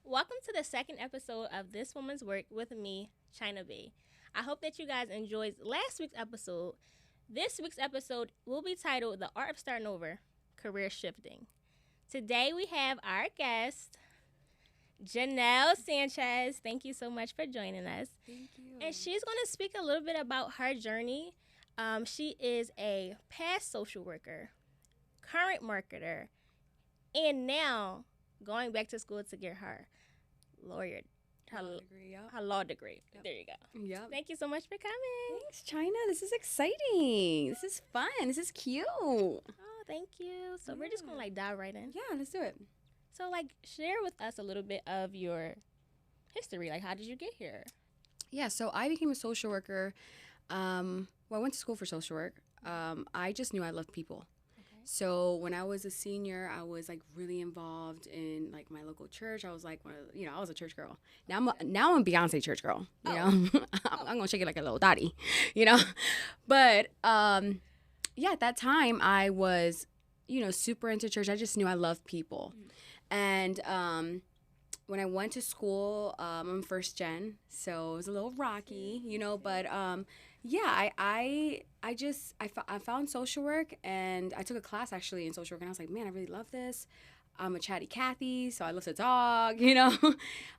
Welcome to the second episode of This Woman's Work with me, China B. I hope that you guys enjoyed last week's episode. This week's episode will be titled The Art of Starting Over, Career Shifting. Today we have our guest, Janelle Sanchez. Thank you so much for joining us. Thank you. And she's going to speak a little bit about her journey. She is a past social worker, current marketer, and now going back to school to get her lawyer, her law degree. Yep. There you go. Yep. Thank you so much for coming. Thanks, China. This is exciting. This is fun. This is cute. Oh, thank you. So we're just Yeah. gonna dive right in. Yeah, let's do it. So share with us a little bit of your history. How did you get here? Yeah, so I became a social worker. I went to school for social work. I just knew I loved people. Okay. So when I was a senior, I was really involved in my local church. I was I was a church girl. Now I'm a Beyonce church girl. You know, I'm gonna shake it like a little dottie. You know, but yeah, at that time I was super into church. I just knew I loved people, and when I went to school, I'm first gen, so it was a little rocky, but yeah, I found social work, and I took a class actually in social work, and I was like, man, I really love this. I'm a chatty Cathy, so I love to talk,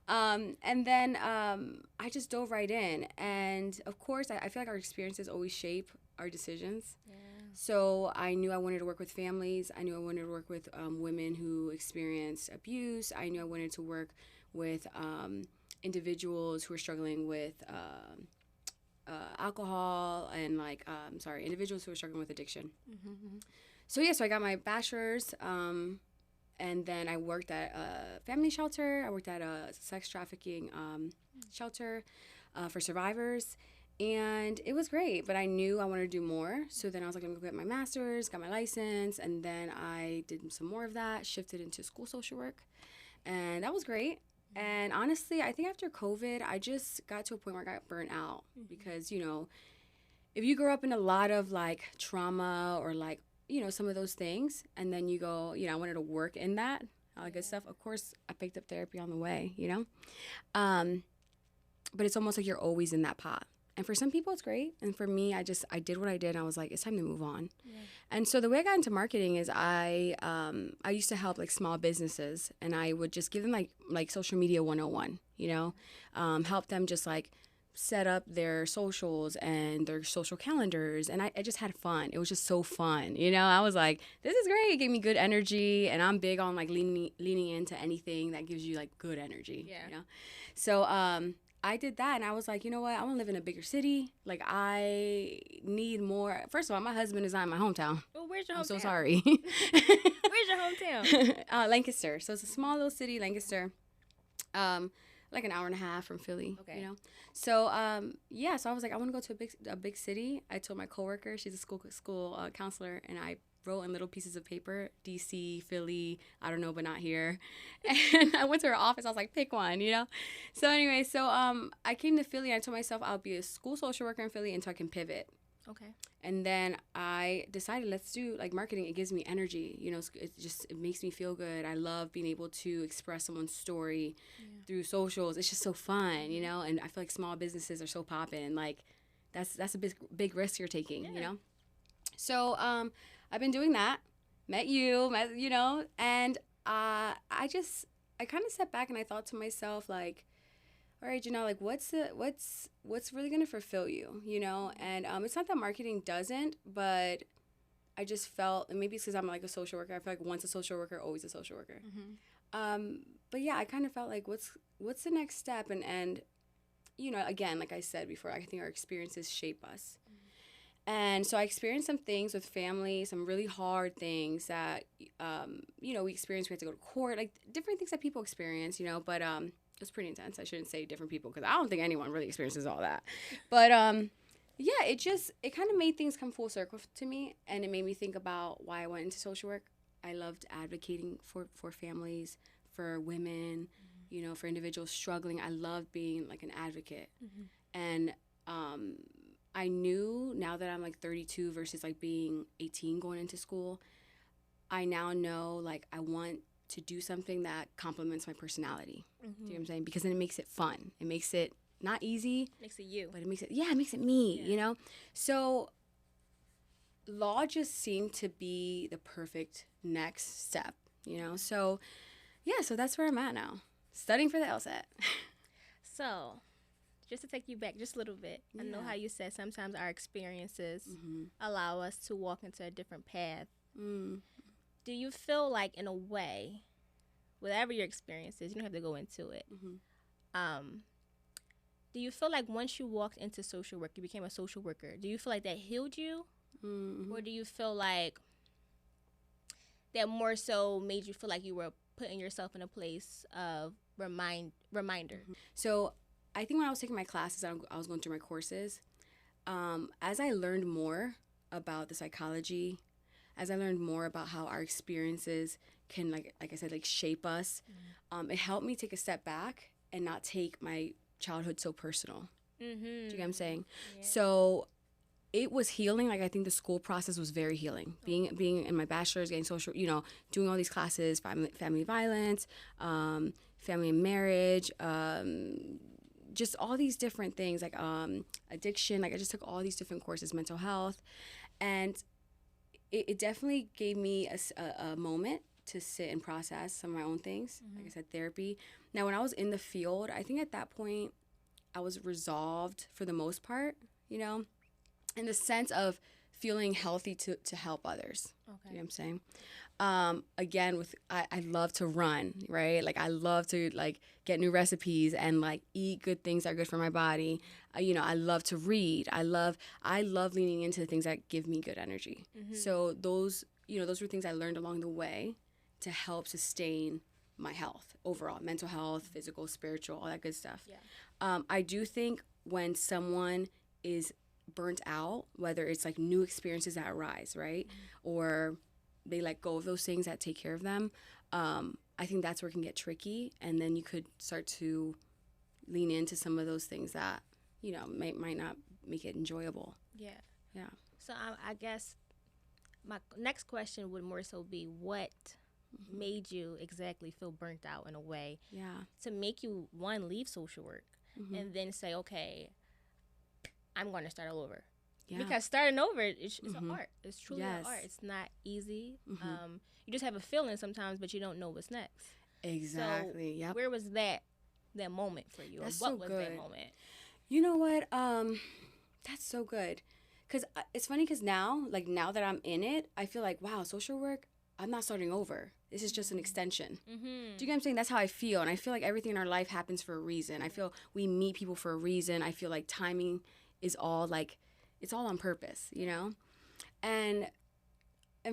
and then I just dove right in, and of course, I feel like our experiences always shape our decisions. Yeah. So I knew I wanted to work with families. I knew I wanted to work with women who experienced abuse. I knew I wanted to work with individuals who are struggling with alcohol and individuals who are struggling with addiction. Mm-hmm. So I got my bachelor's, and then I worked at a family shelter. I worked at a sex trafficking shelter for survivors. And it was great, but I knew I wanted to do more. So then I was like, I'm going to get my master's, got my license, and then I did some more of that, shifted into school social work, and that was great. And honestly, I think after COVID, I just got to a point where I got burnt out because, if you grow up in a lot of trauma or some of those things, and then you go, I wanted to work in that, all that good stuff. Of course, I picked up therapy on the way, but it's almost like you're always in that pot. And for some people, it's great. And for me, I did what I did. And I was like, it's time to move on. Yeah. And so the way I got into marketing is I used to help small businesses, and I would just give them like social media 101, help them just set up their socials and their social calendars. And I just had fun. It was just so fun. I was like, this is great. It gave me good energy. And I'm big on leaning into anything that gives you good energy. Yeah. So, I did that, and I was like, you know what? I want to live in a bigger city. I need more. First of all, my husband is not in my hometown. Well, where's your hometown? I'm so sorry. Where's your hometown? Lancaster. So it's a small little city, Lancaster. Like an hour and a half from Philly. Okay. So so I was like, I want to go to a big city. I told my coworker, she's a school counselor, and I wrote in little pieces of paper, DC, Philly, I don't know, but not here. And I went to her office. I was like, pick one, So anyway, I came to Philly. And I told myself I'll be a school social worker in Philly until I can pivot. Okay. And then I decided, let's do marketing. It gives me energy. It makes me feel good. I love being able to express someone's story through socials. It's just so fun, And I feel like small businesses are so poppin'. That's a big risk you're taking, So I've been doing that. Met you, and I kind of sat back and I thought to myself all right, Janelle, what's really gonna fulfill you, And it's not that marketing doesn't, but I just felt, and maybe it's because I'm a social worker. I feel like once a social worker, always a social worker. Mm-hmm. But yeah, I kind of felt what's the next step, and again, like I said before, I think our experiences shape us. And so I experienced some things with family, some really hard things that, we experienced. We had to go to court, different things that people experience, but it was pretty intense. I shouldn't say different people because I don't think anyone really experiences all that. But, yeah, it kind of made things come full circle to me, and it made me think about why I went into social work. I loved advocating for families, for women, for individuals struggling. I loved being an advocate. And I knew now that I'm 32 versus being 18 going into school, I now know I want to do something that complements my personality. Do you know what I'm saying? Because then it makes it fun. It makes it not easy. Makes it you. But it makes it me, you know? So law just seemed to be the perfect next step, you know? So, yeah, so that's where I'm at now, studying for the LSAT. So, just to take you back just a little bit, I know how you said sometimes our experiences allow us to walk into a different path. Do you feel like, in a way, whatever your experience is, you don't have to go into it, do you feel like once you walked into social work, you became a social worker, do you feel like that healed you? Or do you feel like that more so made you feel like you were putting yourself in a place of reminder? So I think when I was taking my classes, I was going through my courses, as I learned more about the psychology, as I learned more about how our experiences can, like I said, like shape us, it helped me take a step back and not take my childhood so personal. Do you get what I'm saying? Yeah. So it was healing. Like, I think the school process was very healing. Being in my bachelor's, getting social, you know, doing all these classes, family violence, family and marriage, just all these different things, like addiction. Like, I just took all these different courses, mental health, and it definitely gave me a moment to sit and process some of my own things. Like I said, therapy. Now, when I was in the field, I think at that point I was resolved for the most part, you know, in the sense of feeling healthy to help others. Okay. You know what I'm saying? Again, I love to run, right? Like, I love to, like, get new recipes and, like, eat good things that are good for my body. You know, I love to read. I love leaning into the things that give me good energy. So those were things I learned along the way to help sustain my health overall, mental health, physical, spiritual, all that good stuff. Yeah. I do think when someone is burnt out, whether it's like new experiences that arise, right? Or they let go of those things that take care of them, I think that's where it can get tricky. And then you could start to lean into some of those things that, you know, might not make it enjoyable. Yeah. Yeah. So I guess my next question would more so be, what made you exactly feel burnt out in a way to make you, one, leave social work and then say, okay, I'm going to start all over? Because starting over, it's an art. It's truly an art. It's not easy. You just have a feeling sometimes, but you don't know what's next. Exactly. So where was that moment for you? That's what so was good. that moment? You know what? That's so good. Because it's funny, because now that I'm in it, I feel like, wow, social work, I'm not starting over. This is just an extension. Do you get what I'm saying? That's how I feel. And I feel like everything in our life happens for a reason. I feel we meet people for a reason. I feel like timing is all, like, it's all on purpose, you know? And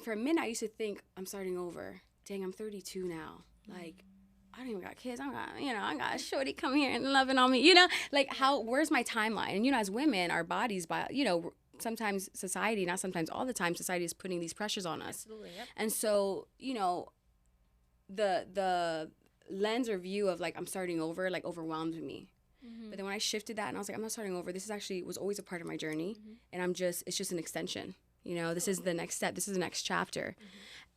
for a minute, I used to think, I'm starting over. Dang, I'm 32 now. Like, I don't even got kids. I got a shorty come here and loving on me, you know? Like, where's my timeline? And, you know, as women, our bodies, you know, sometimes society, not sometimes, all the time, society is putting these pressures on us. Absolutely, yep. And so, you know, the lens or view of, like, I'm starting over, like, overwhelmed me. But then when I shifted that and I was like, I'm not starting over. This is actually was always a part of my journey. And it's just an extension. You know, this is the next step. This is the next chapter.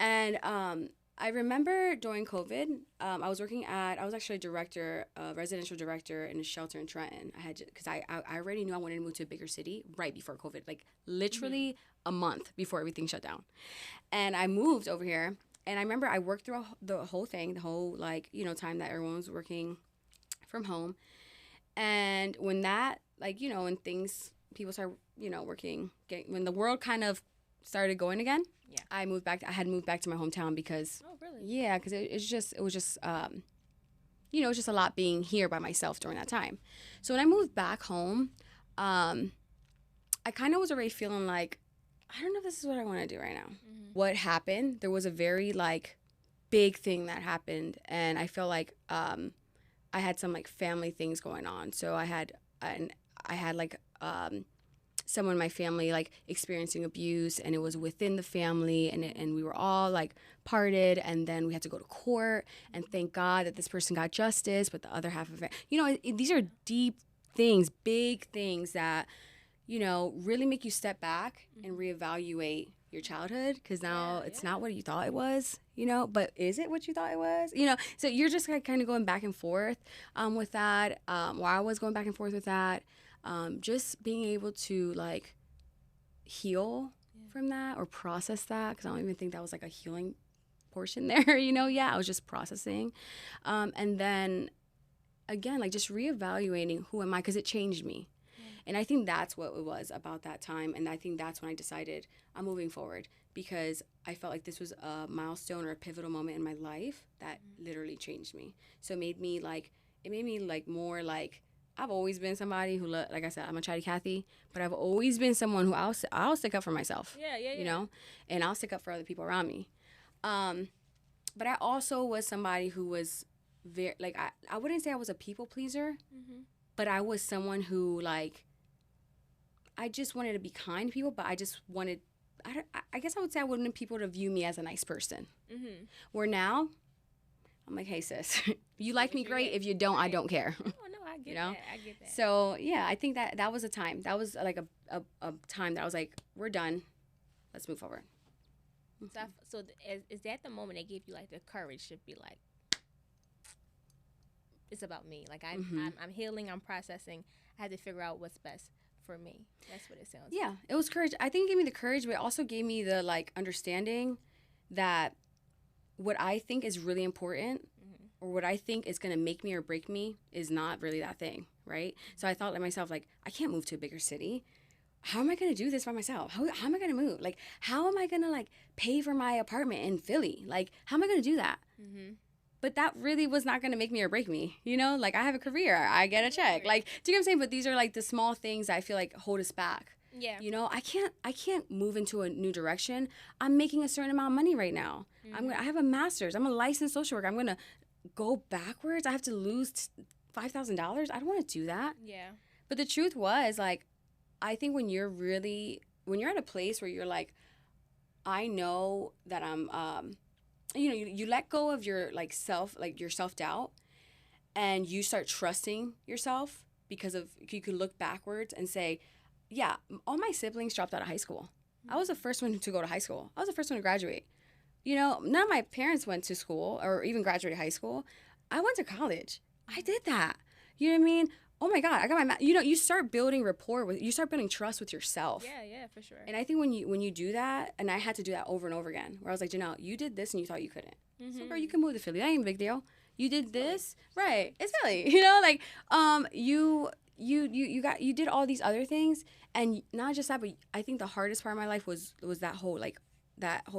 And I remember during COVID, I was actually a residential director in a shelter in Trenton. Because I already knew I wanted to move to a bigger city right before COVID, like literally a month before everything shut down. And I moved over here. And I remember I worked through the whole thing, like, you know, time that everyone was working from home. And when that, like, you know, when people start, you know, when the world kind of started going again, I had moved back to my hometown because, because it was just, you know, it was just a lot being here by myself during that time. So when I moved back home, I kind of was already feeling like, I don't know if this is what I want to do right now. What happened? There was a very, like, big thing that happened, and I feel like, I had some, like, family things going on. So I had like someone in my family, like, experiencing abuse, and it was within the family, and we were all, like, parted, and then we had to go to court, and thank God that this person got justice, but the other half of it, you know, these are deep things, big things that, you know, really make you step back and reevaluate your childhood, because now Yeah, it's yeah. not what you thought it was, but is it what you thought it was? So you're just like kind of going back and forth with that, or I was going back and forth with that, just being able to like heal from that or process that, because I don't even think that was like a healing portion there, yeah, I was just processing. And then again, like just reevaluating who am I, because it changed me. And I think that's what it was about that time. And I think that's when I decided I'm moving forward, because I felt like this was a milestone or a pivotal moment in my life that literally changed me. So it made me like more like, I've always been somebody who, like I said, I'm a chatty Cathy, but I've always been someone who I'll stick up for myself. Yeah. And I'll stick up for other people around me. But I also was somebody who was very, like, I wouldn't say I was a people pleaser, but I was someone who, like, I just wanted to be kind to people, but I just wanted, I guess I would say I wanted people to view me as a nice person. Where now, I'm like, hey, sis, you like me, great. If you don't, I don't care. Oh, no, I get that. I get that. So, yeah, I think that was a time. That was, like, a time that I was like, we're done. Let's move forward. So is that the moment that gave you, like, the courage to be like, it's about me? Like, I'm healing, I'm processing. I had to figure out what's best for me. That's what it sounds like. Yeah, it was courage. I think it gave me the courage, but it also gave me the, like, understanding that what I think is really important or what I think is going to make me or break me is not really that thing, right? So I thought to myself, like, I can't move to a bigger city. How am I going to do this by myself? How am I going to move? Like, how am I going to, like, pay for my apartment in Philly? Like, how am I going to do that? But that really was not going to make me or break me, Like, I have a career. I get a check. Like, do you know what I'm saying? But these are, like, the small things that I feel like hold us back. Yeah. I can't move into a new direction. I'm making a certain amount of money right now. I have a master's. I'm a licensed social worker. I'm going to go backwards. I have to lose $5,000. I don't want to do that. Yeah. But the truth was, like, I think when you're at a place where you're like, I know that I'm, you let go of your, like, your self-doubt, and you start trusting yourself because of, you can look backwards and say, yeah, all my siblings dropped out of high school. I was the first one to go to high school. I was the first one to graduate. None of my parents went to school or even graduated high school. I went to college. I did that. You know what I mean? Oh my God, I got my, you start building rapport you start building trust with yourself. Yeah, for sure. And I think when you do that, and I had to do that over and over again, where I was like, Janelle, you did this and you thought you couldn't. So girl, you can move to Philly. That ain't a big deal. You did this, right? It's Philly. Like, you did all these other things, and not just that, but I think the hardest part of my life was that whole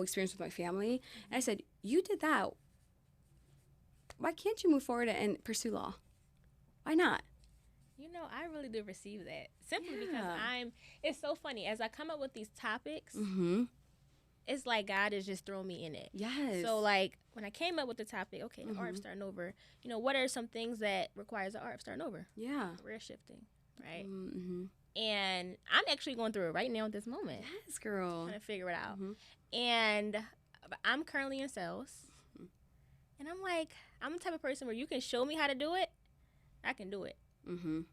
experience with my family. And I said, you did that. Why can't you move forward and pursue law? Why not? I really do receive that simply because it's so funny. As I come up with these topics, it's like God is just throwing me in it. Yes. So, like, when I came up with the topic, okay, the art of starting over, what are some things that requires the art of starting over? Yeah. Career shifting, right? And I'm actually going through it right now at this moment. Yes, girl. Trying to figure it out. And I'm currently in sales. And I'm like, I'm the type of person where you can show me how to do it, I can do it.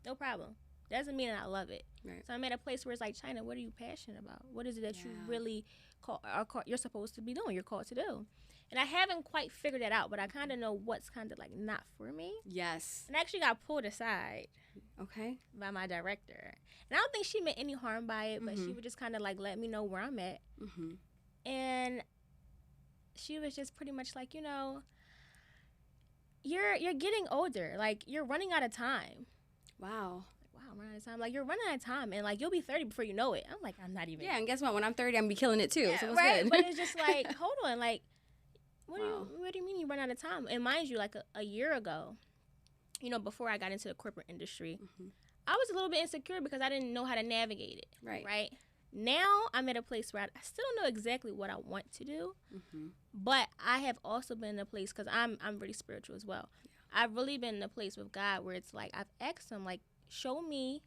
No problem. Doesn't mean that I love it. Right. So I'm at a place where it's like, China, what are you passionate about? What is it that you really you're supposed to be doing? You're called to do. And I haven't quite figured that out, but I kind of know what's kind of like not for me. Yes. And I actually got pulled aside. Okay. By my director. And I don't think she meant any harm by it, but she would just kind of like let me know where I'm at. And she was just pretty much like, you're getting older. Like, you're running out of time. Wow. I'm running out of time. Like, you're running out of time, and like, you'll be 30 before you know it. I'm like, I'm not even. Yeah, and guess what? When I'm 30, I'm gonna be killing it too. Yeah, so it's right. good. But it's just like, hold on, like, what do you mean you run out of time? And mind you, like a year ago, before I got into the corporate industry, I was a little bit insecure because I didn't know how to navigate it. Right. Now I'm at a place where I still don't know exactly what I want to do, but I have also been in a place, because I'm really spiritual as well. Yeah. I've really been in a place with God where it's like, I've asked him, like, show me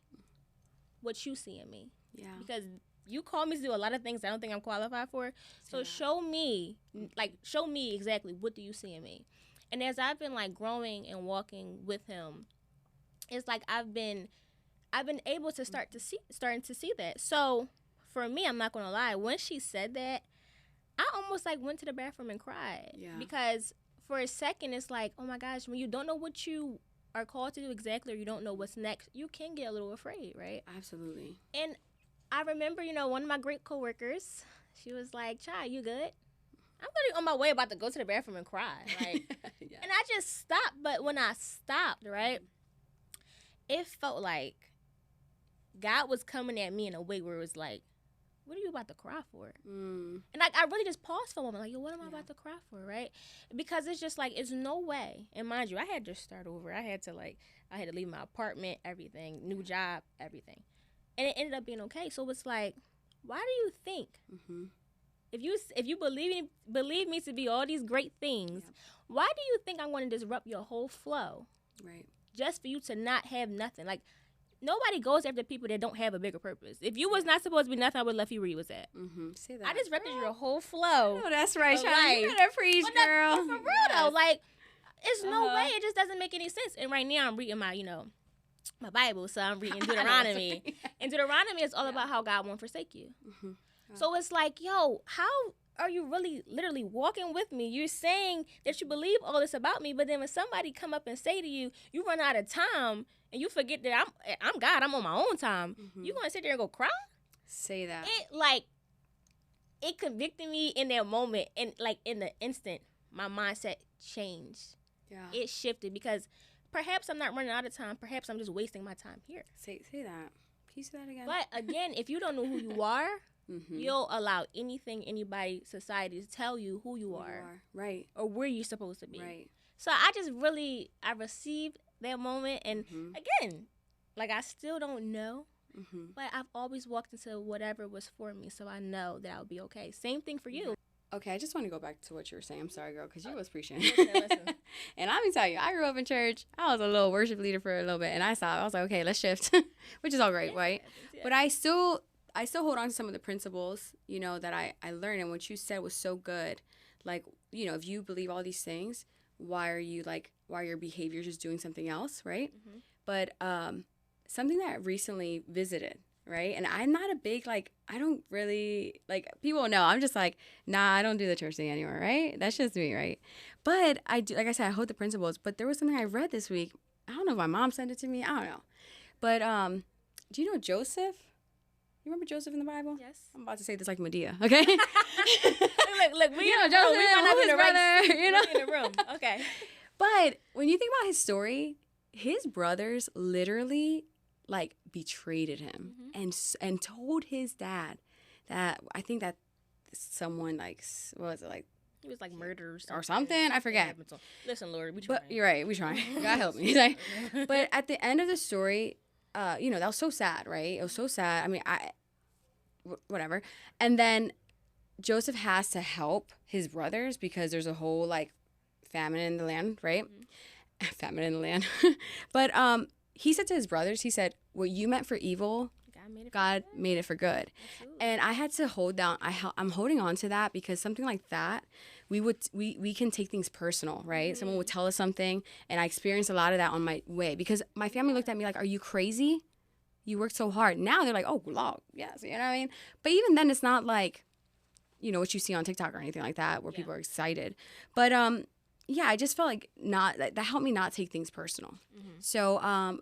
what you see in me. Yeah. Because you call me to do a lot of things I don't think I'm qualified for. So show me exactly what do you see in me. And as I've been like growing and walking with him, it's like I've been able to starting to see that. So for me, I'm not gonna lie. When she said that, I almost like went to the bathroom and cried. Yeah. Because for a second, it's like, oh my gosh, when you don't know what you are called to do exactly, or you don't know what's next, you can get a little afraid, right? Absolutely. And I remember, one of my great coworkers, she was like, "Chai, you good?" I'm literally on my way about to go to the bathroom and cry, like, Yeah. and I just stopped. But when I stopped, right, it felt like God was coming at me in a way where it was like, what are you about to cry for? Mm. And like, I really just paused for a moment, like, yo, what am I Yeah. about to cry for, right? Because it's just like, it's no way. And mind you, I had to start over. I had to leave my apartment, everything, new job, everything. And it ended up being okay. So it's like, why do you think, Mm-hmm. if you believe me to be all these great things, Yep. why do you think I'm going to disrupt your whole flow Right. just for you to not have nothing? Like, nobody goes after people that don't have a bigger purpose. If you was not supposed to be nothing, I would have left you where you was at. Mm-hmm. Say that. I disrupted your whole flow. Oh, that's right, of Shana. You life. better preach, But girl. for real though, like, it's no Uh-huh. way. It just doesn't make any sense. And right now I'm reading my Bible, so I'm reading Deuteronomy. And Deuteronomy is all about how God won't forsake you. Mm-hmm. So it's like, yo, how are you really literally walking with me? You're saying that you believe all this about me, but then when somebody come up and say to you, you run out of time and you forget that I'm God, I'm on my own time. Mm-hmm. You gonna sit there and go cry? Say that. It convicted me in that moment, and like in the instant, my mindset changed. Yeah. It shifted because perhaps I'm not running out of time. Perhaps I'm just wasting my time here. Say that. Can you say that again? But again, if you don't know who you are, mm-hmm. you'll allow anything, anybody, society to tell you who you are. Right. Or where you're supposed to be. Right. So I received that moment, and mm-hmm. again, like, I still don't know, Mm-hmm. but I've always walked into whatever was for me, so I know that I'll be okay. Same thing for you. Okay, I just want to go back to what you were saying. I'm sorry, girl, because you was preaching. Listen. And let me tell you, I grew up in church. I was a little worship leader for a little bit, and I stopped. I was like, okay, let's shift, which is all great, right? Yeah. But I still hold on to some of the principles, that I learned. And what you said was so good. Like, if you believe all these things, why are your behaviors just doing something else, right? Mm-hmm. But something that I recently visited, right? And I'm not a big, I don't really, people know. I'm just like, nah, I don't do the church thing anymore, right? That's just me, right? But I do, like I said, I hold the principles. But there was something I read this week. I don't know if my mom sent it to me. I don't know. But do you know Joseph? You remember Joseph in the Bible? Yes. I'm about to say this like Medea, okay? look, we know in the Joseph, room. We might not be in his the right brother, seat. you know? We're in the room. Okay. But when you think about his story, his brothers literally betrayed him and told his dad that I think that someone what was it He was like murdered or something. I forget. Listen, Lord, we trying. But you're right, we trying. God help me. But at the end of the story, that was so sad, right? It was so sad. I mean, whatever. And then Joseph has to help his brothers because there's a whole famine in the land, right? Mm-hmm. Famine in the land. But he said to his brothers, he said, what you meant for evil, God made it for good. Absolutely. And I had to hold down. I'm holding on to that because something like that, we can take things personal, right? Mm-hmm. Someone would tell us something, and I experienced a lot of that on my way because my family looked at me like, are you crazy? You worked so hard. Now they're like, oh, Lord, yes, you know what I mean? But even then, it's not like, what you see on TikTok or anything like that where people are excited. But yeah, I just felt like that helped me not take things personal. Mm-hmm. So,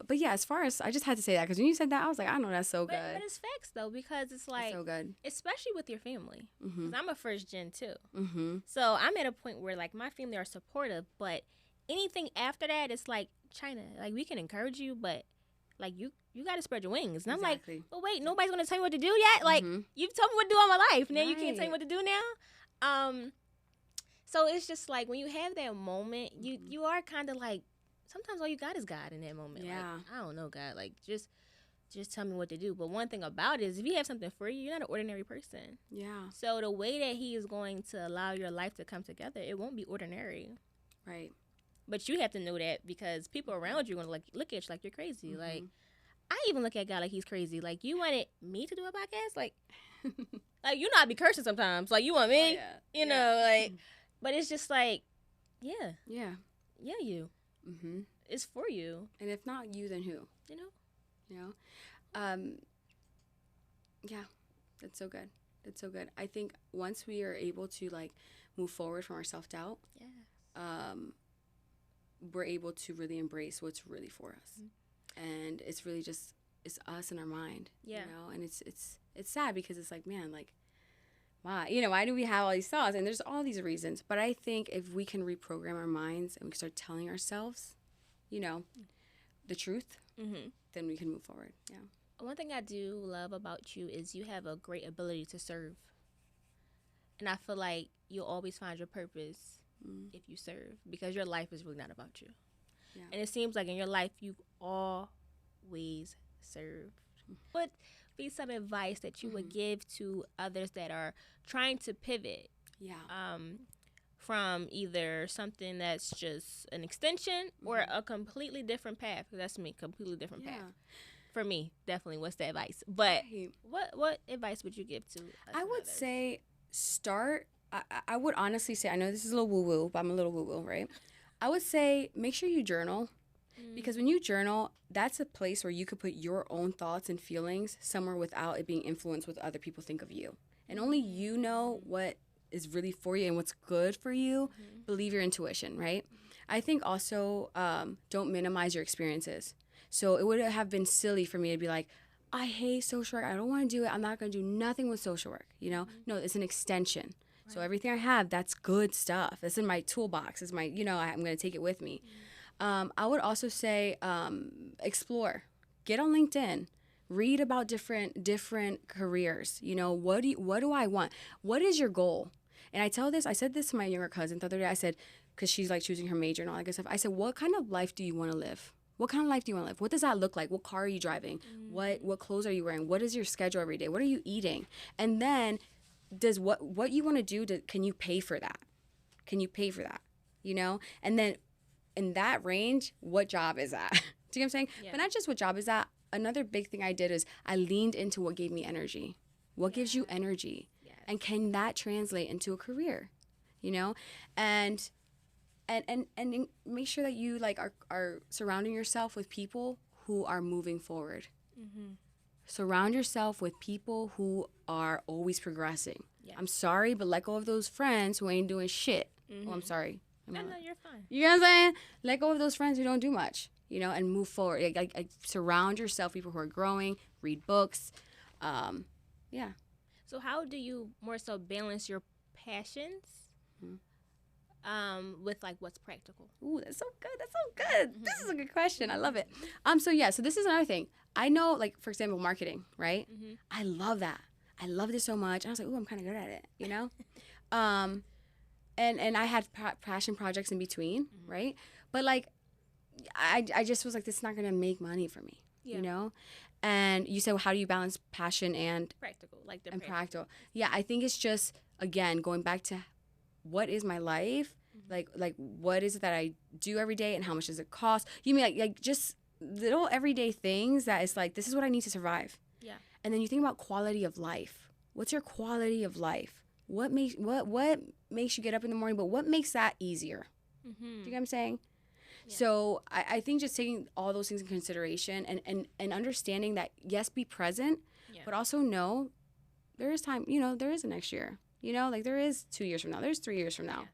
but yeah, as far as, I just had to say that because when you said that, I was like, I know that's so good. But it's facts though, because it's like, it's so good. Especially with your family. Mm-hmm. Because I'm a first gen too. Mm-hmm. So I'm at a point where my family are supportive, but anything after that, it's like, China, we can encourage you, but you got to spread your wings. And exactly. I'm like, but wait, nobody's going to tell me what to do yet? You've told me what to do all my life. Now you can't tell me what to do now? So it's just when you have that moment, you are kind of sometimes all you got is God in that moment. Yeah. I don't know, God. Just tell me what to do. But one thing about it is if you have something for you, you're not an ordinary person. Yeah. So the way that he is going to allow your life to come together, it won't be ordinary. Right. But you have to know that because people around you are going to look at you like you're crazy. Mm-hmm. I even look at God like he's crazy. You wanted me to do a podcast? You know I be cursing sometimes. You want me? Oh, yeah. You know, but it's just yeah. Yeah. Yeah, you. Mm-hmm. It's for you. And if not you, then who? You know? Yeah. That's so good. That's so good. I think once we are able to like move forward from our self-doubt, Yeah. we're able to really embrace what's really for us. And it's really just it's us and our mind. Yeah. You know, and it's sad because it's like, man, like why? You know, why do we have all these thoughts? And there's all these reasons. But I think if we can reprogram our minds and we can start telling ourselves, you know, the truth, then we can move forward. Yeah. One thing I do love about you is you have a great ability to serve. And I feel like you'll always find your purpose if you serve, because your life is really not about you. Yeah. And it seems like in your life you've always served. What be some advice that you would give to others that are trying to pivot Yeah. from either something that's just an extension or a completely different path? 'Cause that's me, completely different path. For me, definitely. What's the advice? But Right. what advice would you give to us I and would others? say start. I would honestly say, I know this is a little woo woo, but I'm a little woo woo, right? I would say make sure you journal, because when you journal, that's a place where you could put your own thoughts and feelings somewhere without it being influenced with what other people think of you. And only you know what is really for you and what's good for you. Believe your intuition, right? I think also don't minimize your experiences. So it would have been silly for me to be like, I hate social work. I don't want to do it. I'm not going to do nothing with social work. You know, no, it's an extension. Right. So everything I have, that's good stuff. That's in my toolbox. It's my, you know, I'm going to take it with me. I would also say explore. Get on LinkedIn. Read about different careers. You know, what do I want? What is your goal? And I said this to my younger cousin the other day. I said, because she's like choosing her major and all that good stuff. I said, what kind of life do you want to live? What kind of life do you want to live? What does that look like? What car are you driving? What clothes are you wearing? What is your schedule every day? What are you eating? And then does what you want to do, can you pay for that? Can you pay for that? You know? And then in that range, what job is that? Do you know what I'm saying? Yeah. But not just what job is that. Another big thing I did is I leaned into what gave me energy. What gives you energy? Yes. And can that translate into a career? You know? And make sure that you like are surrounding yourself with people who are moving forward. Surround yourself with people who are always progressing. Yeah. I'm sorry, but let go of those friends who ain't doing shit. Oh, I'm sorry. No, you're fine. You know what I'm saying? Let go of those friends who don't do much, you know, and move forward. Like surround yourself with people who are growing, read books. Yeah. So how do you more so balance your passions with like what's practical? Ooh, that's so good. That's so good. This is a good question. I love it. So this is another thing. I know, like, for example, marketing, right? I love that. I loved it so much. And I was like, ooh, I'm kind of good at it, you know? And I had passion projects in between, right? But like, I just was like, this is not going to make money for me, you know? And you said, well, how do you balance passion and practical, like and practical? Yeah, I think it's just, again, going back to what is my life? Like what is it that I do every day and how much does it cost? You mean like just little everyday things that is like, this is what I need to survive. Yeah. And then you think about quality of life. What's your quality of life? What makes you get up in the morning, but what makes that easier? Do you get what I'm saying? Yeah. So I think just taking all those things in consideration and understanding that, yes, be present, but also know there is time, you know, there is a next year, you know, like there is 2 years from now, there's 3 years from now,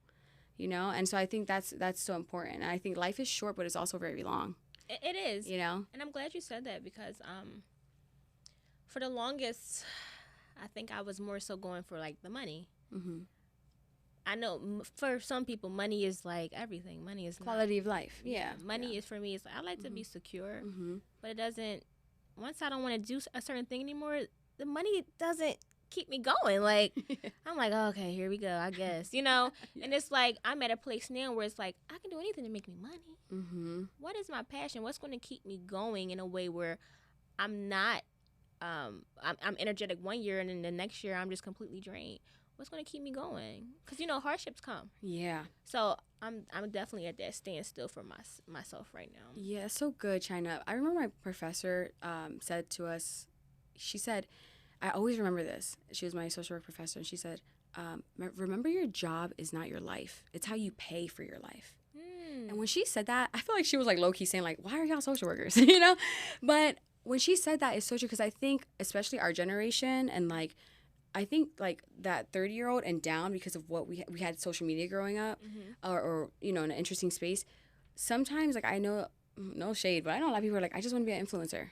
you know? And so I think that's so important. And I think life is short, but it's also very long. It is. You know? And I'm glad you said that because for the longest, I think I was more so going for like the money. I know for some people, money is like everything. Money is quality of life. Yeah. Money is for me. It's like, I like to be secure, but it doesn't. Once I don't want to do a certain thing anymore, the money doesn't keep me going. Like I'm like, oh, okay, here we go. I guess you know. And it's like I'm at a place now where it's like I can do anything to make me money. What is my passion? What's going to keep me going in a way where I'm not? I'm energetic one year and then the next year I'm just completely drained. What's going to keep me going? Because, you know, hardships come. Yeah. So I'm definitely at that standstill for myself right now. Yeah, so good, China. I remember my professor said to us, she said, I always remember this. She was my social work professor, and she said, remember your job is not your life. It's how you pay for your life. And when she said that, I feel like she was like low-key saying like, why are y'all social workers? You know? But when she said that, it's so true because I think especially our generation and like I think like that 30-year-old and down, because of what we had social media growing up, or you know, in an interesting space. Sometimes like I know, no shade, but I know a lot of people are like, I just want to be an influencer.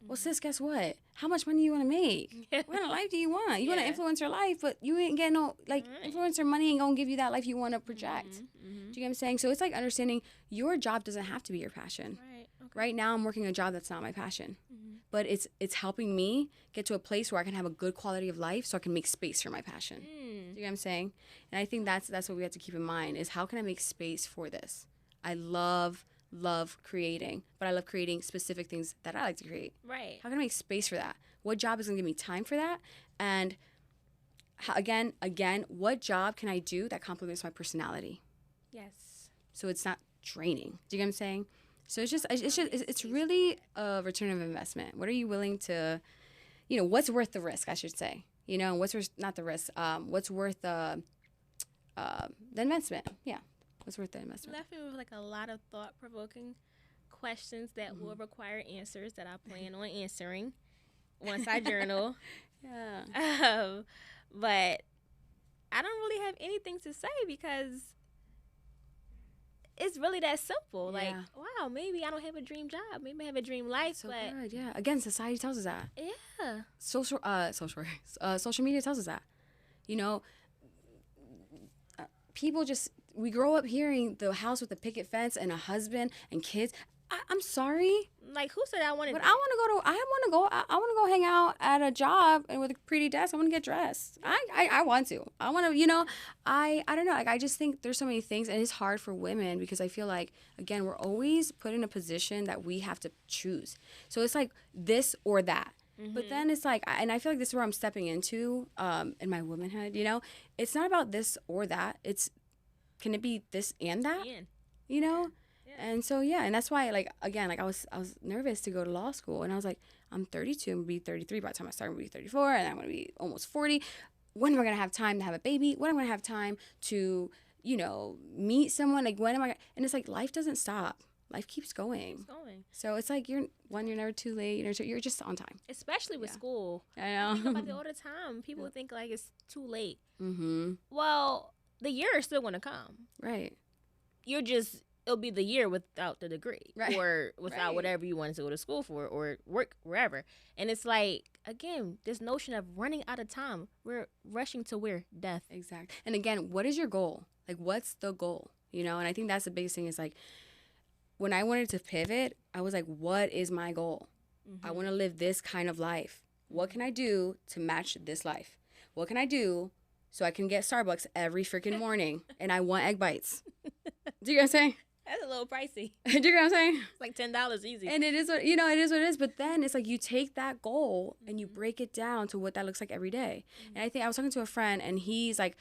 Well, sis, guess what? How much money you want to make? What kind of life do you want? You want to influence your life, but you ain't getting no, like, influencer money ain't going to give you that life you want to project. Do you get what I'm saying? So it's like understanding your job doesn't have to be your passion. Right. Okay. Right now, I'm working a job that's not my passion. But it's helping me get to a place where I can have a good quality of life so I can make space for my passion. Do you get what I'm saying? And I think that's what we have to keep in mind is how can I make space for this? I love creating, but I love creating specific things that I like to create. Right. How can I make space for that? What job is going to give me time for that? And how, again, what job can I do that complements my personality? Yes. So it's not draining. Do you get what I'm saying? So it's really a return of investment. What are you willing to, you know, what's worth the risk, I should say. You know, what's not the risk, what's worth the investment. Yeah. What's worth the investment? Left me with like a lot of thought-provoking questions that will require answers that I plan on answering once I journal. Yeah. But I don't really have anything to say because it's really that simple. Yeah. Like, wow, maybe I don't have a dream job. Maybe I have a dream life. So but good. Yeah. Again, society tells us that. yeah. Social media tells us that. You know, people just, we grow up hearing the house with a picket fence and a husband and kids. I'm sorry, Like, who said I wanted? but that? I want to go hang out at a job and with a pretty desk. I want to get dressed. I want to. I want to. You know, I don't know. Like, I just think there's so many things, and it's hard for women because I feel like, again, we're always put in a position that we have to choose. So it's like this or that. But then it's like, and I feel like this is where I'm stepping into in my womanhood. You know, it's not about this or that. It's, can it be this and that? You know. And so, yeah, and that's why, like, again, like, I was nervous to go to law school, and I was like, I'm 32, I'm going to be 33 by the time I start, I'm going to be 34, and I'm going to be almost 40. When am I going to have time to have a baby? When am I going to have time to, you know, meet someone? Like, when am I, and it's like, life doesn't stop. Life keeps going. So it's like, you're never too late, you're just on time. Especially with school. I know. I think about it all the time. People think, like, it's too late. Well, the year is still going to come. Right. It'll be the year without the degree, right, or without whatever you wanted to go to school for or work wherever. And it's like, again, this notion of running out of time. We're rushing to where? Death. Exactly. And again, what is your goal? Like, what's the goal? You know, and I think that's the biggest thing is like, when I wanted to pivot, I was like, what is my goal? I want to live this kind of life. What can I do to match this life? What can I do so I can get Starbucks every freaking morning and I want egg bites? Do you get what I'm saying? That's a little pricey. Do you get what I'm saying? It's like $10 easy. And it is what, you know, it is what it is. But then it's like you take that goal and you break it down to what that looks like every day. And I think I was talking to a friend and he's like,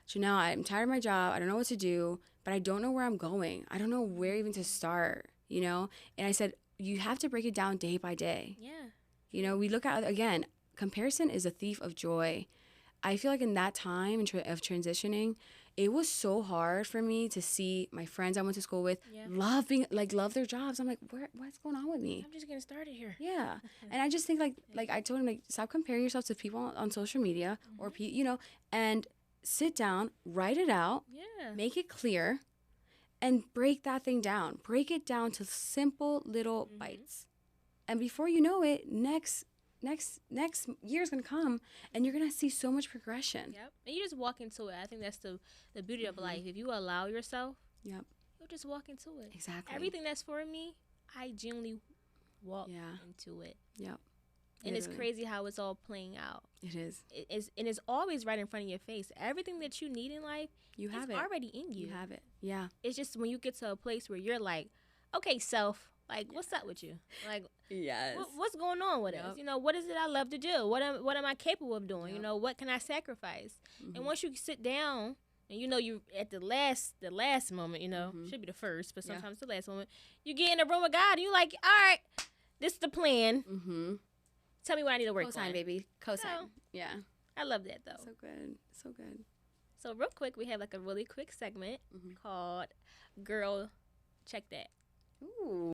Janelle, I'm tired of my job. I don't know what to do, but I don't know where I'm going. I don't know where even to start, you know? And I said, you have to break it down day by day. Yeah. You know, we look at, again, comparison is a thief of joy. I feel like in that time of transitioning, it was so hard for me to see my friends I went to school with love their jobs. I'm like, what's going on with me? I'm just getting started here. Yeah. And I just think like I told him, like, stop comparing yourself to people on social media or, you know, and sit down, write it out, make it clear, and break that thing down. Break it down to simple little bites. And before you know it, next year's gonna come and you're gonna see so much progression. Yep. And you just walk into it. I think that's the beauty of life. If you allow yourself, you'll just walk into it. Exactly. Everything that's for me, I genuinely walk into it. Yep. And it's crazy how it's all playing out. It is. It's always right in front of your face. Everything that you need in life, you have it already in you. You have it. Yeah. It's just when you get to a place where you're like, okay, self, like, what's up with you? Like, what's going on with us? You know, what is it I love to do? What am I capable of doing? You know, what can I sacrifice? And once you sit down, and you know you at the last moment, you know, should be the first, but sometimes the last moment, you get in the room with God, and you're like, all right, this is the plan. Tell me what I need to work on. Cosign, baby. Cosign. So, yeah. I love that, though. So good. So good. So real quick, we have like a really quick segment called Girl Check That. Ooh.